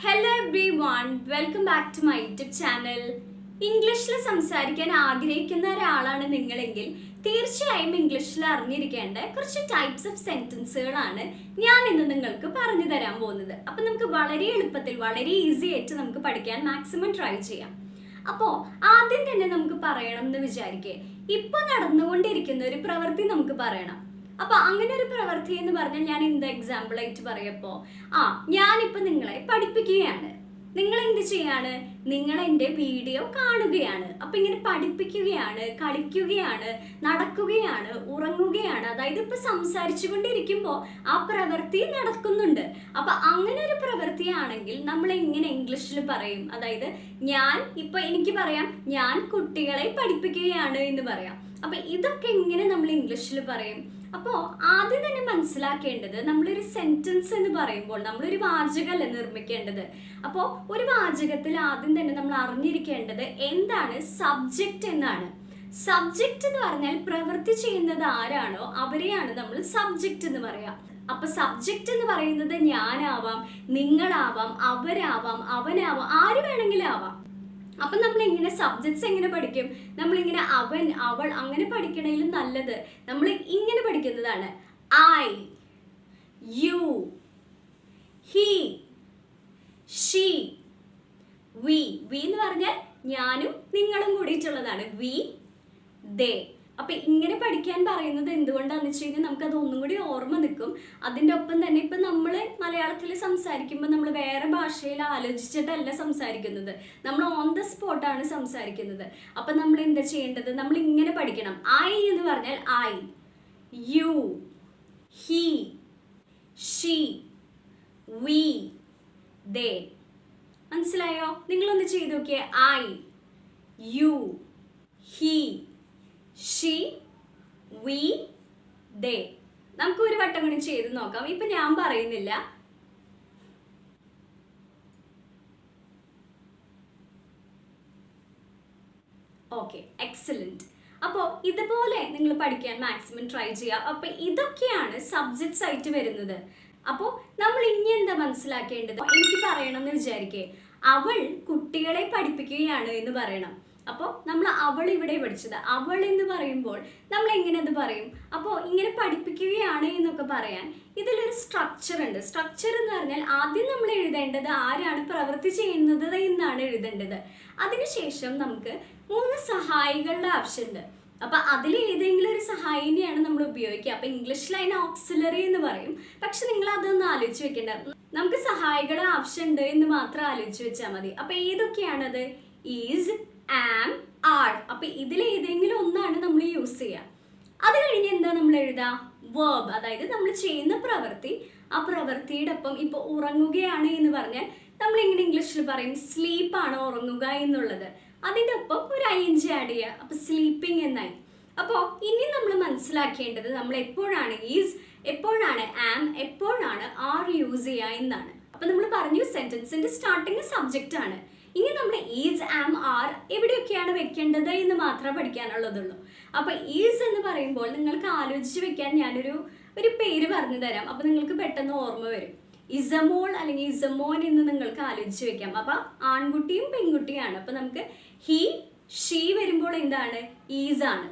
Hello everyone, welcome back to my YouTube channel. ഇംഗ്ലീഷിൽ സംസാരിക്കാൻ ആഗ്രഹിക്കുന്ന ഒരാളാണ് നിങ്ങളെങ്കിൽ തീർച്ചയായും ഇംഗ്ലീഷിൽ അറിഞ്ഞിരിക്കേണ്ട കുറച്ച് ടൈപ്സ് ഓഫ് സെന്റൻസുകളാണ് ഞാൻ ഇന്ന് നിങ്ങൾക്ക് പറഞ്ഞു തരാൻ പോകുന്നത്. അപ്പോൾ നമുക്ക് വളരെ എളുപ്പത്തിൽ വളരെ ഈസി ആയിട്ട് നമുക്ക് പഠിക്കാൻ മാക്സിമം ട്രൈ ചെയ്യാം. അപ്പോൾ ആദ്യം തന്നെ നമുക്ക് പറയണം എന്ന് വിചാരിക്കേ, ഇപ്പോൾ നടന്നുകൊണ്ടിരിക്കുന്ന ഒരു പ്രവൃത്തി നമുക്ക് പറയണം. അപ്പൊ അങ്ങനെ ഒരു പ്രവൃത്തി എന്ന് പറഞ്ഞാൽ ഞാൻ എന്ത് എക്സാമ്പിൾ ആയിട്ട് പറയപ്പോ ഞാനിപ്പോ നിങ്ങളെ പഠിപ്പിക്കുകയാണ്. നിങ്ങൾ എന്ത് ചെയ്യാണ്? നിങ്ങൾ എൻ്റെ വീഡിയോ കാണുകയാണ്. അപ്പൊ ഇങ്ങനെ പഠിപ്പിക്കുകയാണ്, കളിക്കുകയാണ്, നടക്കുകയാണ്, ഉറങ്ങുകയാണ്. അതായത് ഇപ്പൊ സംസാരിച്ചു കൊണ്ടിരിക്കുമ്പോൾ ആ പ്രവൃത്തി നടക്കുന്നുണ്ട്. അപ്പൊ അങ്ങനെ ഒരു പ്രവൃത്തിയാണെങ്കിൽ നമ്മൾ എങ്ങനെ ഇംഗ്ലീഷിൽ പറയും? അതായത് എനിക്ക് പറയാം, ഞാൻ കുട്ടികളെ പഠിപ്പിക്കുകയാണ് എന്ന് പറയാം. അപ്പൊ ഇതൊക്കെ എങ്ങനെ നമ്മൾ ഇംഗ്ലീഷിൽ പറയും? അപ്പോൾ ആദ്യം തന്നെ മനസ്സിലാക്കേണ്ടത്, നമ്മളൊരു സെന്റൻസ് എന്ന് പറയുമ്പോൾ നമ്മളൊരു വാചകമല്ല നിർമ്മിക്കേണ്ടത്. അപ്പോൾ ഒരു വാചകത്തിൽ ആദ്യം തന്നെ നമ്മൾ അറിഞ്ഞിരിക്കേണ്ടത് എന്താണ് സബ്ജക്റ്റ് എന്നാണ്. സബ്ജക്റ്റ് എന്ന് പറഞ്ഞാൽ പ്രവൃത്തി ചെയ്യുന്നത് ആരാണോ അവരെയാണ് നമ്മൾ സബ്ജക്റ്റ് എന്ന് പറയാം. അപ്പൊ സബ്ജക്റ്റ് എന്ന് പറയുന്നത് ഞാനാവാം, നിങ്ങളാവാം, അവരാവാം, അവനാവാം, ആര് വേണമെങ്കിലും ആവാം. അപ്പൊ നമ്മൾ ഇങ്ങനെ സബ്ജക്ട്സ് എങ്ങനെ പഠിക്കും? നമ്മളിങ്ങനെ അവൻ, അവൾ അങ്ങനെ പഠിക്കണേലും നല്ലത് നമ്മൾ ഇങ്ങനെ പഠിക്കുന്നതാണ്. I, you, he, she, we. We എന്ന് പറഞ്ഞാൽ ഞാനും നിങ്ങളും കൂടിയിട്ടുള്ളതാണ്. വി, ദേ. അപ്പൊ ഇങ്ങനെ പഠിക്കാൻ പറയുന്നത് എന്തുകൊണ്ടാന്ന് വെച്ച് കഴിഞ്ഞാൽ നമുക്കത് ഒന്നും കൂടി ഓർമ്മ നിൽക്കും. അതിൻ്റെ ഒപ്പം തന്നെ ഇപ്പൊ നമ്മൾ മലയാളത്തിൽ സംസാരിക്കുമ്പോൾ നമ്മൾ വേറെ ഭാഷയിൽ ആലോചിച്ചിട്ടല്ല സംസാരിക്കുന്നത്, നമ്മൾ ഓൺ ദ സ്പോട്ടാണ് സംസാരിക്കുന്നത്. അപ്പൊ നമ്മൾ എന്താ ചെയ്യേണ്ടത്? നമ്മൾ ഇങ്ങനെ പഠിക്കണം. ഐ എന്ന് പറഞ്ഞാൽ I, you, he, she, we, they. മനസ്സിലായോ? നിങ്ങളൊന്ന് ചെയ്ത് നോക്കിയേ. I, you, he, she, we, they. നമുക്ക് ഒരു വട്ടം കൂടി ചെയ്ത് നോക്കാം. ഇപ്പൊ ഞാൻ പറയുന്നില്ല. Okay, excellent. അപ്പോൾ ഇതുപോലെ നിങ്ങൾ പഠിക്കാൻ മാക്സിമം ട്രൈ ചെയ്യുക. അപ്പൊ ഇതൊക്കെയാണ് സബ്ജക്ട്സ് ആയിട്ട് വരുന്നത്. അപ്പോൾ നമ്മൾ ഇനി എന്താ മനസ്സിലാക്കേണ്ടത്? എനിക്ക് പറയണം എന്ന് വിചാരിക്കേ, അവൾ കുട്ടികളെ പഠിപ്പിക്കുകയാണ് എന്ന് പറയണം. അപ്പോൾ നമ്മൾ അവൾ ഇവിടെ പഠിച്ചത്. അവൾ എന്ന് പറയുമ്പോൾ നമ്മൾ എങ്ങനെ അത് പറയും? അപ്പോൾ ഇങ്ങനെ പഠിപ്പിക്കുകയാണ് എന്നൊക്കെ പറയാൻ ഇതിലൊരു സ്ട്രക്ചർ ഉണ്ട്. സ്ട്രക്ചർ എന്ന് പറഞ്ഞാൽ ആദ്യം നമ്മൾ എഴുതേണ്ടത് ആരാണ് പ്രവൃത്തി ചെയ്യുന്നത് എന്നാണ് എഴുതേണ്ടത്. അതിനുശേഷം നമുക്ക് 3 സഹായികളുടെ ആവശ്യമുണ്ട്. അപ്പൊ അതിൽ ഏതെങ്കിലും ഒരു സഹായിനെയാണ് നമ്മൾ ഉപയോഗിക്കുക. അപ്പൊ ഇംഗ്ലീഷിൽ അതിന് ഓക്സിലറി എന്ന് പറയും. പക്ഷെ നിങ്ങൾ അതൊന്നും ആലോചിച്ച് വെക്കേണ്ട. നമുക്ക് സഹായികളുടെ ആവശ്യമുണ്ട് എന്ന് മാത്രം ആലോചിച്ച് വെച്ചാൽ മതി. അപ്പൊ ഏതൊക്കെയാണത്? Is, am, R. അപ്പൊ ഇതിൽ ഏതെങ്കിലും ഒന്നാണ് നമ്മൾ യൂസ് ചെയ്യുക. അത് കഴിഞ്ഞ് എന്താ നമ്മൾ എഴുതുക? വേർബ്. അതായത് നമ്മൾ ചെയ്യുന്ന പ്രവൃത്തി, ആ പ്രവൃത്തിയുടെ ഒപ്പം ഇപ്പൊ ഉറങ്ങുകയാണ് എന്ന് പറഞ്ഞാൽ നമ്മൾ എങ്ങനെ ഇംഗ്ലീഷിൽ പറയും? സ്ലീപ്പ് ആണ് ഉറങ്ങുക എന്നുള്ളത്. അതിൻ്റെ ഒപ്പം ഒരു ING ആഡ് ചെയ്യുക. അപ്പൊ സ്ലീപ്പിംഗ് എന്നായി. അപ്പോൾ ഇനി നമ്മൾ മനസ്സിലാക്കേണ്ടത് നമ്മൾ എപ്പോഴാണ് ഈസ്, എപ്പോഴാണ് ആം, എപ്പോഴാണ് ആർ യൂസ് ചെയ്യുക എന്നാണ്. അപ്പൊ നമ്മൾ പറഞ്ഞു സെന്റൻസിന്റെ സ്റ്റാർട്ടിങ് സബ്ജക്റ്റ് ആണ്. ഇനി നമ്മൾ ഈസ്, ആം, ആർ എവിടെയൊക്കെയാണ് വെക്കേണ്ടത് എന്ന് മാത്രമേ പഠിക്കാനുള്ളതുള്ളൂ. അപ്പൊ ഈസ് എന്ന് പറയുമ്പോൾ നിങ്ങൾക്ക് ആലോചിച്ച് വെക്കാൻ ഞാനൊരു പേര് പറഞ്ഞു തരാം. അപ്പൊ നിങ്ങൾക്ക് പെട്ടെന്ന് ഓർമ്മ വരും. ഇസമോൾ അല്ലെങ്കിൽ ഇസമോൻ എന്ന് നിങ്ങൾക്ക് ആലോചിച്ച് വെക്കാം. അപ്പൊ ആൺകുട്ടിയും പെൺകുട്ടിയാണ്. അപ്പൊ നമുക്ക് ഹി, ഷീ വരുമ്പോൾ എന്താണ്? ഈസ് ആണ്.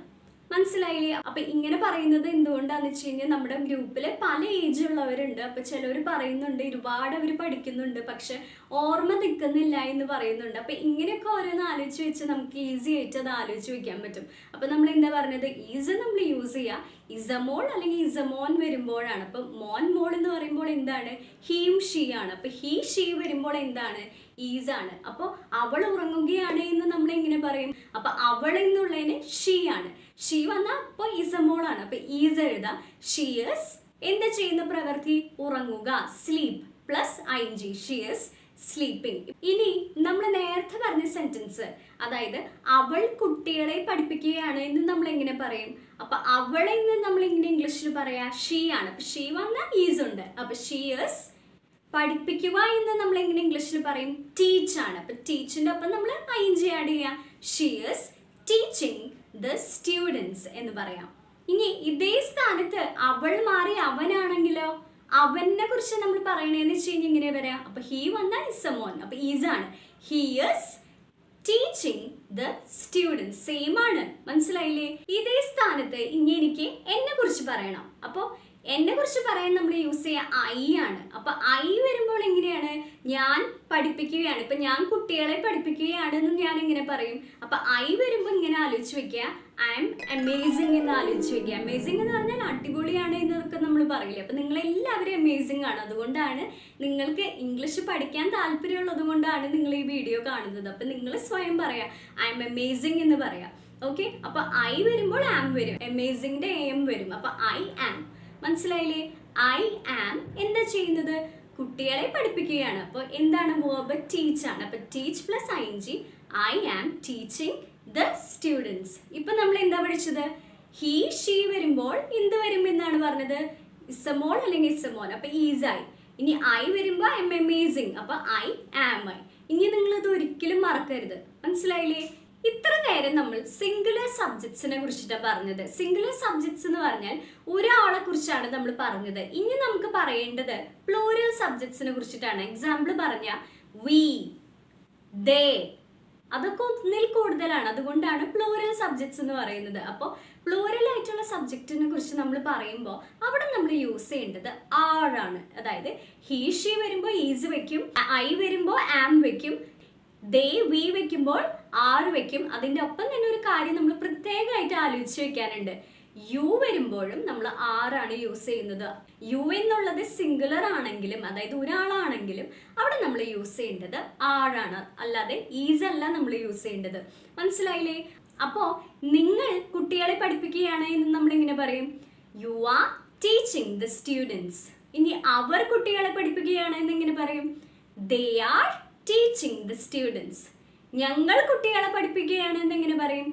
മനസ്സിലായില്ലേ? അപ്പൊ ഇങ്ങനെ പറയുന്നത് എന്തുകൊണ്ടാന്ന് വെച്ച് കഴിഞ്ഞാൽ നമ്മുടെ ഗ്രൂപ്പിൽ പല ഏജ് ഉള്ളവരുണ്ട്. അപ്പൊ ചിലവർ പറയുന്നുണ്ട് ഒരുപാട് അവർ പഠിക്കുന്നുണ്ട് പക്ഷെ ഓർമ്മ നിൽക്കുന്നില്ല എന്ന് പറയുന്നുണ്ട്. അപ്പൊ ഇങ്ങനെയൊക്കെ ഓരോന്ന് ആലോചിച്ച് വെച്ച് നമുക്ക് ഈസി ആയിട്ട് അത് ആലോചിച്ച് വെക്കാൻ പറ്റും. അപ്പൊ നമ്മൾ എന്താ പറഞ്ഞത്? ഈസ് നമ്മൾ യൂസ് ചെയ്യുക. ഇസമോൾ അല്ലെങ്കിൽ ഇസമോൻ വരുമ്പോഴാണ്. അപ്പൊ മോൻ, മോൾ എന്ന് പറയുമ്പോൾ എന്താണ്? ഹീയും ഷീ ആണ്. അപ്പൊ ഹീ, ഷീ വരുമ്പോൾ എന്താണ്? ഈസ് ആണ്. അപ്പോൾ അവൾ ഉറങ്ങുകയാണ് എന്ന് നമ്മൾ എങ്ങനെ പറയും? അപ്പൊ അവൾ എന്നുള്ളതിന് ഷീ ആണ്. ഷീ വന്നാൽ അപ്പോൾ ഇസമോൾ ആണ്. അപ്പൊ ഈസ് എഴുതാം. ഷീ ഈസ് എന്താ ചെയ്യുന്ന പ്രവൃത്തി? ഉറങ്ങുക. Sleep plus ING. She is sleeping. ഇനി നമ്മൾ നേരത്തെ പറഞ്ഞ സെന്റൻസ്, അതായത് അവൾ കുട്ടികളെ പഠിപ്പിക്കുകയാണ് എന്ന് നമ്മൾ എങ്ങനെ പറയും? അപ്പൊ അവളെ നമ്മൾ ഇങ്ങനെ ഇംഗ്ലീഷിൽ പറയാ ഷീ ആണ്. അപ്പൊ ഷീ വന്നാൽ ഈസ് ഉണ്ട്. അപ്പൊ ഷീ ഈസ് പഠിപ്പിക്കുക എന്ന് നമ്മൾ എങ്ങനെ ഇംഗ്ലീഷിൽ പറയും? ടീച്ച് ആണ്. അപ്പൊ ടീച്ചിന്റെ ഒപ്പം നമ്മൾ ING ആഡ് ചെയ്യാം. She is teaching the students എന്ന് പറയാം. ഇനി ഇതേ സ്ഥാനത്ത് അവൾ മാറി അവനാണെങ്കിലോ? അവനെ കുറിച്ച് നമ്മൾ പറയണേന്ന് വെച്ച് കഴിഞ്ഞാൽ ഇങ്ങനെ വരാം. അപ്പൊ ഹി വന്നാൽ ഇസ് എ മോൻ, അപ്പൊ ഈസ് ആണ്. He is teaching the students, same ആണ്. മനസ്സിലായില്ലേ? ഇതേ സ്ഥാനത്ത് ഇനി എനിക്ക് എന്നെ കുറിച്ച് പറയണം. അപ്പോൾ എന്നെ കുറിച്ച് പറയാൻ നമ്മൾ യൂസ് ചെയ്യുക ഐ ആണ്. അപ്പൊ ഐ വരുമ്പോൾ എങ്ങനെയാണ്? ഞാൻ പഠിപ്പിക്കുകയാണ്, ഇപ്പൊ ഞാൻ കുട്ടികളെ പഠിപ്പിക്കുകയാണെന്ന് ഞാൻ ഇങ്ങനെ പറയും. അപ്പൊ ഐ വരുമ്പോൾ ഇങ്ങനെ ആലോചിച്ച് വെക്കുക, ഐ എം അമേസിങ് എന്ന് ആലോചിച്ച് വെക്കുക. അമേസിങ് എന്ന് പറഞ്ഞാൽ അടിപൊളിയാണ് എന്നൊക്കെ നമ്മൾ പറയില്ലേ. അപ്പൊ നിങ്ങൾ എല്ലാവരും അമേസിങ് ആണ്. അതുകൊണ്ടാണ് നിങ്ങൾക്ക് ഇംഗ്ലീഷ് പഠിക്കാൻ താല്പര്യമുള്ളത് കൊണ്ടാണ് നിങ്ങൾ ഈ വീഡിയോ കാണുന്നത്. അപ്പൊ നിങ്ങൾ സ്വയം പറയാം, ഐ എം അമേസിങ് എന്ന് പറയാം. ഓക്കെ, അപ്പൊ ഐ വരുമ്പോൾ ആം വരും, അമേസിങ്ങിന്റെ എം വരും. അപ്പൊ ഐ ആം. മനസ്സിലായില്ലേ? ഐ ആം എന്താ ചെയ്യുന്നത്? കുട്ടികളെ പഠിപ്പിക്കുകയാണ്. അപ്പോൾ എന്താണ്? വേർബ് ടീച്ച് ആണ്. അപ്പൊ teach plus ing, I am teaching the students. ഇപ്പൊ നമ്മൾ എന്താ പഠിച്ചത്? ഹി ഷീ വരുമ്പോൾ എന്ത് വരും എന്നാണ് പറഞ്ഞത്? ഇസ് എ മോൾ അല്ലെങ്കിൽ ഇസ് എ മോൻ. അപ്പൊ ഈസ് ആയി. ഇനി ഐ വരുമ്പോൾ ഐ എം അമേസിങ്, അപ്പൊ ഐ ആം ഐ. ഇനി നിങ്ങൾ ഇത് ഒരിക്കലും മറക്കരുത്. മനസ്സിലായില്ലേ? ഇത്ര നേരം നമ്മൾ സിംഗുലർ സബ്ജക്ട്സിനെ കുറിച്ചിട്ടാണ് പറഞ്ഞത്. സിംഗുലർ സബ്ജക്ട്സ് എന്ന് പറഞ്ഞാൽ ഒരാളെ കുറിച്ചാണ് നമ്മൾ പറഞ്ഞത്. ഇനി നമുക്ക് പറയേണ്ടത് പ്ലൂറൽ സബ്ജക്ട്സിനെ കുറിച്ചിട്ടാണ്. എക്സാമ്പിൾ പറഞ്ഞ വി, ദേ, അതൊക്കെ ഒന്നിൽ കൂടുതലാണ്. അതുകൊണ്ടാണ് പ്ലൂറൽ സബ്ജക്ട്സ് എന്ന് പറയുന്നത്. അപ്പോൾ പ്ലൂറൽ ആയിട്ടുള്ള സബ്ജക്റ്റിനെ കുറിച്ച് നമ്മൾ പറയുമ്പോൾ അവിടെ നമ്മൾ യൂസ് ചെയ്യേണ്ടത് ആണ്. അതായത് ഹി ഷീ വരുമ്പോൾ ഈസ് വെക്കും, ഐ വരുമ്പോൾ ആം വെക്കും, ദേ വി വെക്കുമ്പോൾ ആറ് വെക്കും. അതിൻ്റെ ഒപ്പം തന്നെ ഒരു കാര്യം നമ്മൾ പ്രത്യേകമായിട്ട് ആലോചിച്ച് വെക്കാനുണ്ട്. യു വരുമ്പോഴും നമ്മൾ ആറാണ് യൂസ് ചെയ്യുന്നത്. യു എന്നുള്ളത് സിംഗുലർ ആണെങ്കിലും, അതായത് ഒരാളാണെങ്കിലും അവിടെ നമ്മൾ യൂസ് ചെയ്യേണ്ടത് ആറാണ്, അല്ലാതെ ഈസ് അല്ല നമ്മൾ യൂസ് ചെയ്യേണ്ടത്. മനസ്സിലായില്ലേ? അപ്പോൾ നിങ്ങൾ കുട്ടികളെ പഠിപ്പിക്കുകയാണ് എന്ന് നമ്മളിങ്ങനെ പറയും, you are teaching the students. ഇനി അവർ കുട്ടികളെ പഠിപ്പിക്കുകയാണ് എന്നിങ്ങനെ പറയും, they are teaching the students. ഞങ്ങൾ കുട്ടികളെ പഠിപ്പിക്കുകയാണ് എന്നെങ്ങനെ പറയും?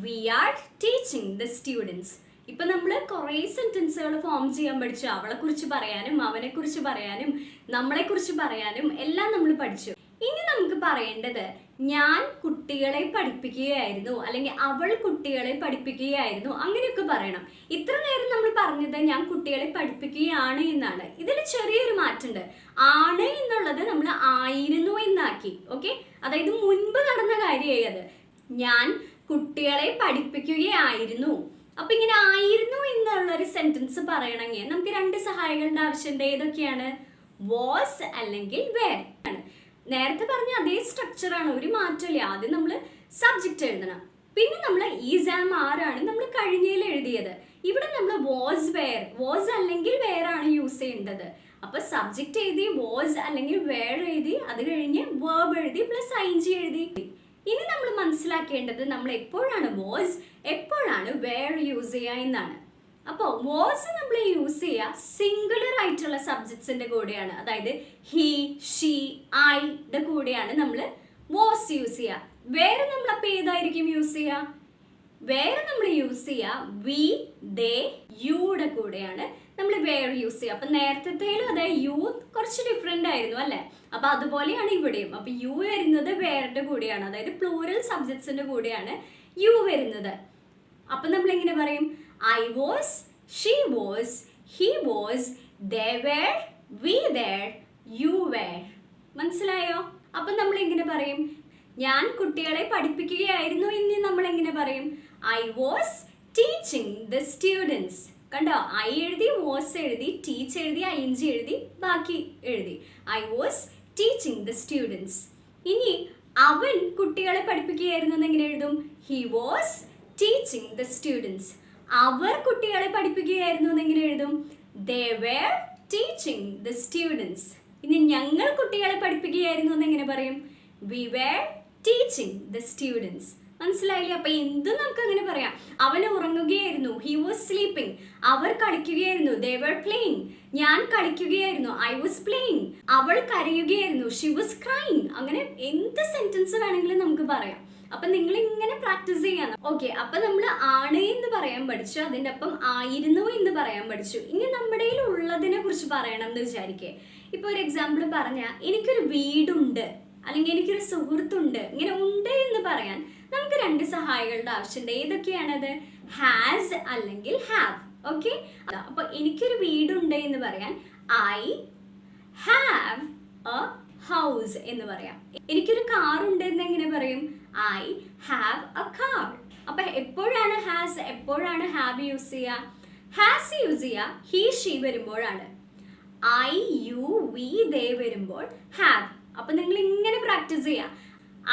We are teaching the students. ഇപ്പൊ നമ്മൾ കുറേ സെന്റൻസുകൾ ഫോം ചെയ്യാൻ പഠിച്ചു. അവളെ കുറിച്ച് പറയാനും അവനെ കുറിച്ച് പറയാനും നമ്മളെ കുറിച്ച് പറയാനും എല്ലാം നമ്മൾ പഠിച്ചു. ഇനി നമുക്ക് പറയേണ്ടത് ഞാൻ കുട്ടികളെ പഠിപ്പിക്കുകയായിരുന്നു, അല്ലെങ്കിൽ അവൾ കുട്ടികളെ പഠിപ്പിക്കുകയായിരുന്നു, അങ്ങനെയൊക്കെ പറയണം. ഇത്ര നേരം നമ്മൾ പറഞ്ഞത് ഞാൻ കുട്ടികളെ പഠിപ്പിക്കുകയാണ് എന്നാണ്. ഇതിൽ ചെറിയൊരു മാറ്റമുണ്ട്. ആണ് എന്നുള്ളത് നമ്മൾ ആയിരുന്നു എന്നാക്കി. ഓക്കെ, അതായത് മുൻപ് നടന്ന കാര്യമായി അത്. ഞാൻ കുട്ടികളെ പഠിപ്പിക്കുകയായിരുന്നു. അപ്പൊ ഇങ്ങനെ ആയിരുന്നു എന്നുള്ള ഒരു സെന്റൻസ് പറയണമെങ്കിൽ നമുക്ക് രണ്ട് സഹായികളുടെ ആവശ്യമുണ്ട്. ഏതൊക്കെയാണ്? വാസ് അല്ലെങ്കിൽ വേർ ആണ്. നേരത്തെ പറഞ്ഞ അതേ സ്ട്രക്ചറാണ്, ഒരു മാറ്റമില്ല. ആദ്യം നമ്മൾ സബ്ജക്റ്റ് എഴുതണം, പിന്നെ നമ്മൾ ഈസ് ആം ആറാണ് നമ്മൾ കഴിഞ്ഞതിൽ എഴുതിയത്. ഇവിടെ നമ്മൾ വാസ് വേർ, വാസ് അല്ലെങ്കിൽ വേർ ആണ് യൂസ് ചെയ്യേണ്ടത്. അപ്പൊ സബ്ജക്റ്റ് എഴുതി, വാസ് അല്ലെങ്കിൽ വേർ എഴുതി, അത് കഴിഞ്ഞ് വേർബ് എഴുതി പ്ലസ് ing എഴുതി. ഇനി നമ്മൾ മനസ്സിലാക്കേണ്ടത് നമ്മൾ എപ്പോഴാണ് വാസ് എപ്പോഴാണ് വേർ യൂസ് ചെയ്യുക എന്നാണ്. അപ്പോൾ വാസ് നമ്മൾ യൂസ് ചെയ്യുക സിംഗുലർ ആയിട്ടുള്ള സബ്ജക്ട്സിന്റെ കൂടെയാണ്. അതായത് ഹി, ഷീ, ഐയുടെ കൂടെയാണ് നമ്മൾ വാസ് യൂസ് ചെയ്യുക. വേറെ നമ്മൾ അപ്പോൾ ഏതായിരിക്കും യൂസ് ചെയ്യുക? വേറെ നമ്മൾ യൂസ് ചെയ്യുക വി, ദേ, യുടെ കൂടെയാണ് നമ്മൾ വേർ യൂസ് ചെയ്യുക. അപ്പൊ നേരത്തേലും അതായത് യു കുറച്ച് ഡിഫറെന്റ് ആയിരുന്നു അല്ലെ? അപ്പൊ അതുപോലെയാണ് ഇവിടെയും. അപ്പൊ യു വരുന്നത് വേറുടെ കൂടെയാണ്, അതായത് പ്ലൂറൽ സബ്ജക്ട്സിന്റെ കൂടെയാണ് യു വരുന്നത്. അപ്പൊ നമ്മൾ എങ്ങനെ പറയും? I was, she was, he was, they were, we were, you were. മനസ്സിലായോ? അപ്പൊ നമ്മൾ എങ്ങനെ പറയും? ഞാൻ കുട്ടികളെ പഠിപ്പിക്കുകയായിരുന്നു എന്ന് നമ്മൾ എങ്ങനെ പറയും? I was teaching the students. കണ്ടോ? I എഴുതി, was എഴുതി, teach എഴുതി, ing എഴുതി, ബാക്കി എഴുതി. I was teaching the students. ഇനി അവൻ കുട്ടികളെ പഠിപ്പിക്കുകയായിരുന്നു എന്ന് എങ്ങനെ എഴുതും? He was teaching the students. അവർ കുട്ടികളെ പഠിപ്പിക്കുകയായിരുന്നു എന്ന് എങ്ങനെ എഴുതും? They were teaching the students. ഇനി ഞങ്ങൾ കുട്ടികളെ പഠിപ്പിക്കുകയായിരുന്നു എന്ന് എങ്ങനെ പറയും? We were teaching the students. മനസ്സിലായില്ലേ? അപ്പൊ എന്തും നമുക്ക് അങ്ങനെ പറയാം. അവൻ ഉറങ്ങുകയായിരുന്നു, he was sleeping. Our കളിക്കുകയായിരുന്നു, they were playing. ഞാൻ കളിക്കുകയായിരുന്നു, I was playing. അവൾ കരയുകയായിരുന്നു, she was crying. അങ്ങനെ എന്ത് സെന്റൻസ് വേണമെങ്കിലും നമുക്ക് പറയാം. അപ്പൊ നിങ്ങൾ ഇങ്ങനെ പ്രാക്ടീസ് ചെയ്യാൻ. ഓക്കെ, അപ്പൊ നമ്മൾ ആണ് എന്ന് പറയാൻ പഠിച്ചു, അതിൻ്റെ ഒപ്പം ആയിരുന്നു എന്ന് പറയാൻ പഠിച്ചു. ഇനി നമ്മുടെ ഉള്ളതിനെ കുറിച്ച് പറയണം എന്ന് വിചാരിക്കേ. ഇപ്പൊ ഒരു എക്സാമ്പിൾ പറഞ്ഞാൽ എനിക്കൊരു വീടുണ്ട് അല്ലെങ്കിൽ എനിക്കൊരു സുഹൃത്തുണ്ട്, ഇങ്ങനെ ഉണ്ട് എന്ന് പറയാൻ നമുക്ക് രണ്ട് സഹായികളുടെ ആവശ്യമുണ്ട്. ഏതൊക്കെയാണത്? ഹാസ് അല്ലെങ്കിൽ ഹാവ്. ഓക്കെ, അപ്പൊ എനിക്കൊരു വീടുണ്ട് എന്ന് പറയാൻ ഐ ഹാവ് എ ഹൗസ് എന്ന് പറയാം. എനിക്കൊരു കാർ ഉണ്ട് എന്ന് എങ്ങനെ പറയും? I have A car. അപ്പൊ എപ്പോഴാണ് ഹാസ്, എപ്പോഴാണ് ഹാവ് യൂസ് ചെയ്യുക? ഹാസ് യൂസ് ചെയ്യുക ഹി ഷീ വരുമ്പോഴാണ്. ഐ യു വി ദേ വരുമ്പോൾ ഹാവ്. അപ്പൊ നിങ്ങൾ ഇങ്ങനെ പ്രാക്ടീസ് ചെയ്യുക.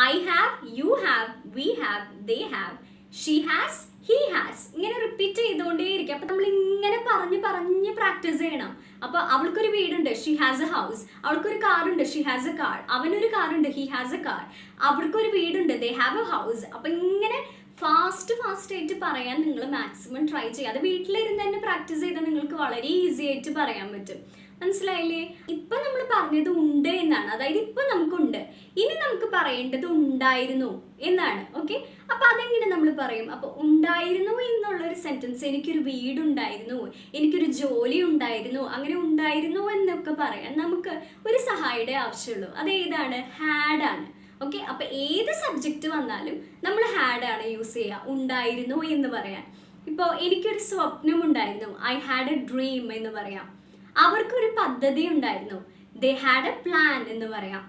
I have, you have, we have, they have, she has, he has. ഇങ്ങനെ റിപ്പീറ്റ് ചെയ്തുകൊണ്ടേയിരിക്കും. അപ്പൊ നമ്മൾ ഇങ്ങനെ പറഞ്ഞ് പറഞ്ഞ് പ്രാക്ടീസ് ചെയ്യണം. അപ്പൊ അവൾക്കൊരു വീടുണ്ട്, ഷീ ഹാസ് എ ഹൗസ്. അവൾക്കൊരു കാറുണ്ട്, ഷീ ഹാസ് എ കാർ. അവനൊരു കാറുണ്ട്, ഹി ഹാസ് എ കാർ. അവർക്കൊരു വീടുണ്ട്, ദേ ഹാവ് എ ഹൗസ്. അപ്പൊ ഇങ്ങനെ ഫാസ്റ്റ് ആയിട്ട് പറയാൻ നിങ്ങൾ മാക്സിമം ട്രൈ ചെയ്യുക. അത് വീട്ടിലിരുന്ന് തന്നെ പ്രാക്ടീസ് ചെയ്താൽ നിങ്ങൾക്ക് വളരെ ഈസി ആയിട്ട് പറയാൻ പറ്റും. മനസ്സിലായില്ലേ? ഇപ്പൊ നമ്മൾ പറഞ്ഞത് ഉണ്ട് എന്നാണ്, അതായത് ഇപ്പൊ നമുക്കുണ്ട്. ഇനി നമുക്ക് പറയേണ്ടത് ഉണ്ടായിരുന്നു എന്നാണ്. ഓക്കെ, അപ്പൊ അതെങ്ങനെ നമ്മൾ പറയും? അപ്പൊ ഉണ്ടായിരുന്നു എന്നുള്ളൊരു സെന്റൻസ്, എനിക്കൊരു വീടുണ്ടായിരുന്നു, എനിക്കൊരു ജോലി ഉണ്ടായിരുന്നു, അങ്ങനെ ഉണ്ടായിരുന്നു എന്നൊക്കെ പറയാൻ നമുക്ക് ഒരു സഹായിയുടെ ആവശ്യമുള്ളൂ. അത് ഏതാണ്? ഹാഡ് ആണ്. ഓക്കെ, അപ്പൊ ഏത് സബ്ജക്റ്റ് വന്നാലും നമ്മൾ ഹാഡ് ആണ് യൂസ് ചെയ്യുക ഉണ്ടായിരുന്നു എന്ന് പറയാൻ. ഇപ്പോൾ എനിക്കൊരു സ്വപ്നം ഉണ്ടായിരുന്നു, ഐ ഹാഡ് എ ഡ്രീം എന്ന് പറയാം. അവർക്കൊരു പദ്ധതി ഉണ്ടായിരുന്നു, ദേ ഹാഡ് എ പ്ലാൻ എന്ന് പറയാം.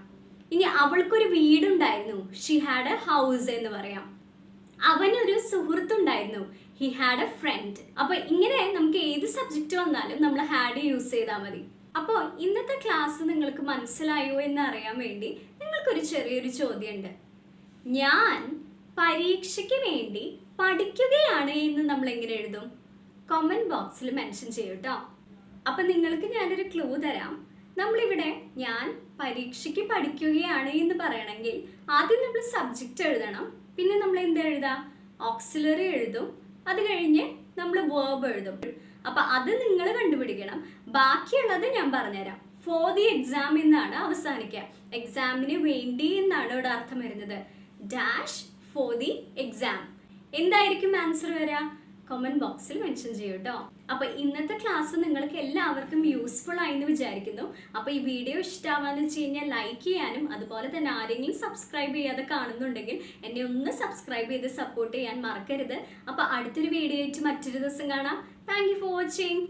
ഇനി അവൾക്കൊരു വീടുണ്ടായിരുന്നു, ഷീ ഹാഡ് എ ഹൗസ് എന്ന് പറയാം. അവനൊരു സുഹൃത്തുണ്ടായിരുന്നു, ഹി ഹാഡ് എ ഫ്രണ്ട്. അപ്പൊ ഇങ്ങനെ നമുക്ക് ഏത് സബ്ജക്റ്റ് വന്നാലും നമ്മൾ ഹാഡ് യൂസ് ചെയ്താൽ മതി. അപ്പോൾ ഇന്നത്തെ ക്ലാസ് നിങ്ങൾക്ക് മനസ്സിലായോ എന്ന് അറിയാൻ വേണ്ടി നിങ്ങൾക്കൊരു ചെറിയൊരു ചോദ്യമുണ്ട്. ഞാൻ പരീക്ഷയ്ക്ക് വേണ്ടി പഠിക്കുകയാണ് എന്ന് നമ്മൾ എങ്ങനെ എഴുതും? കമന്റ് ബോക്സിൽ മെൻഷൻ ചെയ്യൂ കേട്ടോ. അപ്പം നിങ്ങൾക്ക് ഞാനൊരു ക്ലൂ തരാം. നമ്മളിവിടെ ഞാൻ പരീക്ഷയ്ക്ക് പഠിക്കുകയാണ് എന്ന് പറയണമെങ്കിൽ ആദ്യം നമ്മൾ സബ്ജക്റ്റ് എഴുതണം, പിന്നെ നമ്മൾ എന്ത് എഴുതാം? ഓക്സിലറി എഴുതും, അത് കഴിഞ്ഞ് നമ്മൾ വേർബ് എഴുതും. അപ്പം അത് നിങ്ങൾ കണ്ടുപിടിക്കണം. ബാക്കിയുള്ളത് ഞാൻ പറഞ്ഞുതരാം. ഫോർ ദി എക്സാം എന്നാണ് അവസാനിക്കുക. എക്സാമിന് വേണ്ടി എന്നാണ് ഇവിടെ അർത്ഥം വരുന്നത്. Dash for the exam. എന്തായിരിക്കും ആൻസർ വരിക? കമന്റ് ബോക്സിൽ മെൻഷൻ ചെയ്യൂ കേട്ടോ. അപ്പൊ ഇന്നത്തെ ക്ലാസ് നിങ്ങൾക്ക് എല്ലാവർക്കും യൂസ്ഫുൾ ആയെന്ന് വിചാരിക്കുന്നു. അപ്പൊ ഈ വീഡിയോ ഇഷ്ടമാവാന്ന് വെച്ച് കഴിഞ്ഞാൽ ലൈക്ക് ചെയ്യാനും, അതുപോലെ തന്നെ ആരെങ്കിലും സബ്സ്ക്രൈബ് ചെയ്യാതെ കാണുന്നുണ്ടെങ്കിൽ എന്നെ ഒന്ന് സബ്സ്ക്രൈബ് ചെയ്ത് സപ്പോർട്ട് ചെയ്യാൻ മറക്കരുത്. അപ്പൊ അടുത്തൊരു വീഡിയോ ആയിട്ട് മറ്റൊരു ദിവസം കാണാം. Thank you for watching.